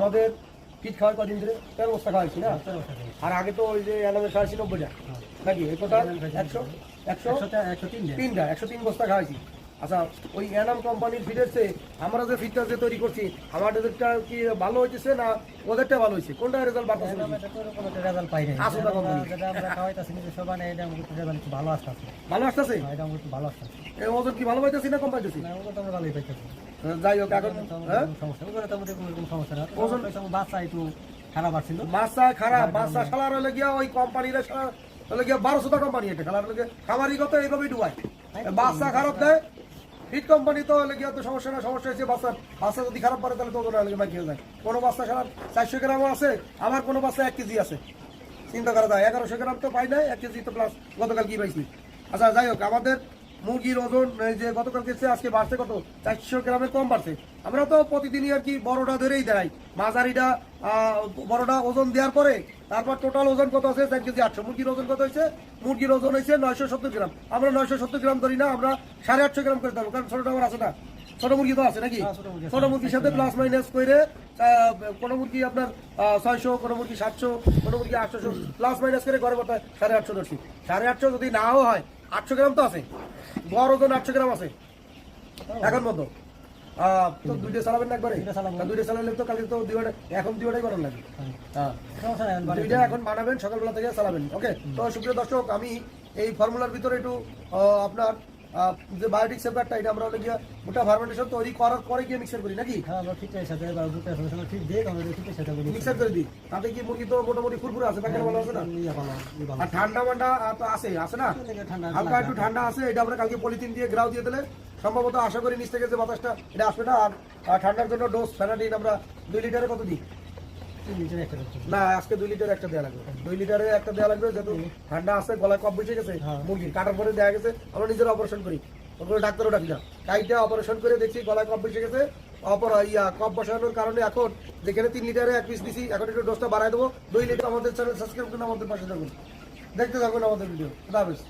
আমাদের ফিট খাওয়ার কদিন ধরে 13 বস্তা খাওয়াইছি না? আর আগে তো ওই যে এনামের খাওয়াইছি 90টা নাকি? এই টোটাল 103 বস্তা খাওয়াইছি। আচ্ছা, ওই এনাম কোম্পানির ফিডের চেয়ে আমরা যে ফিডটা যে তৈরি করছি আমাদেরটা কি ভালো হয়েছে না ওদেরটা ভালো হয়েছে? কোনটা রেজাল্ট বাড়তেছে? রেজাল্ট পাই নাই। আসলে কোম্পানি যেটা আমরা খাওয়াইতাছি নিজে সবাই এটা আমাদের রেজাল্ট ভালো আসছে। ভালো আসতেছে? এটা আমাদের ভালো আসছে। এই ওজন কি ভালো পাইতেছি না কম পাইতেছি? না, ওটা তো আমরা ভালোই পাইতেছি। যাই হোক, এখন হ্যাঁ সমস্যা ওগুলো তো আমাদের কোনো সমস্যা না। ওজন বাচ্চা একটু খারাপ আসছিল। বাচ্চা খারাপ, বাচ্চা শালার হলে গিয়া ওই কোম্পানিরা শালা হলে গিয়া 1200 কোম্পানি, এটা শালার হলে খামারি কত এইভাবেই ডুবাই। বাচ্চা খারাপ দেয় ফিট কোম্পানি তো হলে গিয়া তো সমস্যা না। সমস্যা হচ্ছে বাচ্চা যদি খারাপ পারে তাহলে তো ওদের হলে বাইক হয়ে যায়। কোনো বাচ্চা শালার 400 গ্রামও আছে, আবার কোনো বাচ্চা 1 কেজি আছে। চিন্তা করা যায় 1100 গ্রাম তো পাই নাই, 1 কেজি তো প্লাস গতকাল কি পাইছি। আচ্ছা যাই হোক, আমাদের মুরগির ওজন এই যে গতকালকে আজকে বাড়ছে কত 400 গ্রামের কম বাড়ছে। আমরা তো প্রতিদিনই আর কি বড়টা ধরেই দেয়, মাঝারিটা বড়টা ওজন দেওয়ার পরে তারপর টোটাল ওজন কত আছে 4 কেজি 800। মুরগির ওজন কত হয়েছে? মুরগির ওজন হয়েছে 970 গ্রাম। আমরা 970 গ্রাম ধরি না, আমরা 850 গ্রাম করে দেবো, কারণ ছোটটা আমার আছে না। ছোট মুরগি তো আছে নাকি? ছোট মুরগির সাথে প্লাস মাইনাস করে কোনো মুরগি আপনার 600, কোনো মুরগি 700, কোনো মুরগি 800 প্লাস মাইনাস করে ঘরে বলতে 850 ধরছি। 850 যদি নাও হয় 800 গ্রাম তো আছে, গড় ওজন 800 গ্রাম আছে এখন মতো। তো দুইটা চালাবেন না একবারে? দুইটা চালালে তো কালকে তো এখন দুইটাই বানানো লাগে। দুইটা এখন বানাবেন, সকালবেলা থেকে চালাবেন। ওকে, তো সুপ্রিয় দর্শক, আমি এই ফর্মুলার ভিতরে একটু আপনার যে বায়োটিক সেপারটা এটা আমরা গিয়ে গোটা ফার্মেন্টেশন তৈরি করার পরে গিয়ে মিক্সার করি নাকি? হ্যাঁ, আমরা ফিটের সাথে বা দুটো সঙ্গে ঠিক দিয়ে আমরা ফিটের সাথে মিক্সার করে দিই। তাতে কি মুরগি তো মোটামুটি ফুরফুরে আছে, প্যাকেট ভালো আছে না? আর ঠান্ডা মান্ডা তো আছে না? হালকা একটু ঠান্ডা আছে। এটা আমরা কালকে পলিথিন দিয়ে গ্রাউ দিয়ে দিলে সম্ভবত আশা করি নিচ থেকে যে বাতাসটা এটা আসবে না। আর ঠান্ডার জন্য ডোজ ফ্যানাডিন আমরা 2 লিটারে কত দিই? না, আজকে 2 লিটার একটা দেওয়া লাগবে। 2 লিটারে একটা দেওয়া লাগবে, যেহেতু ঠান্ডা আছে, গলায় কফ বসে গেছে মুরগির। কাটার পরে দেখা গেছে আমরা নিজেরা অপারেশন করি, ওগুলো ডাক্তারও ডাকি না, কাইটা অপারেশন করে দেখছি গলায় কফ বসে গেছে। কফ বসানোর কারণে এখন যেখানে 3 লিটারে 1 পিস দিছি, এখন একটু ডোজটা বাড়াই দেবো 2 লিটার। আমাদের চ্যানেল সাবস্ক্রাইব করুন, আমাদের পাশে থাকুন, দেখতে থাকুন আমাদের ভিডিও। খুদা হাফেজ।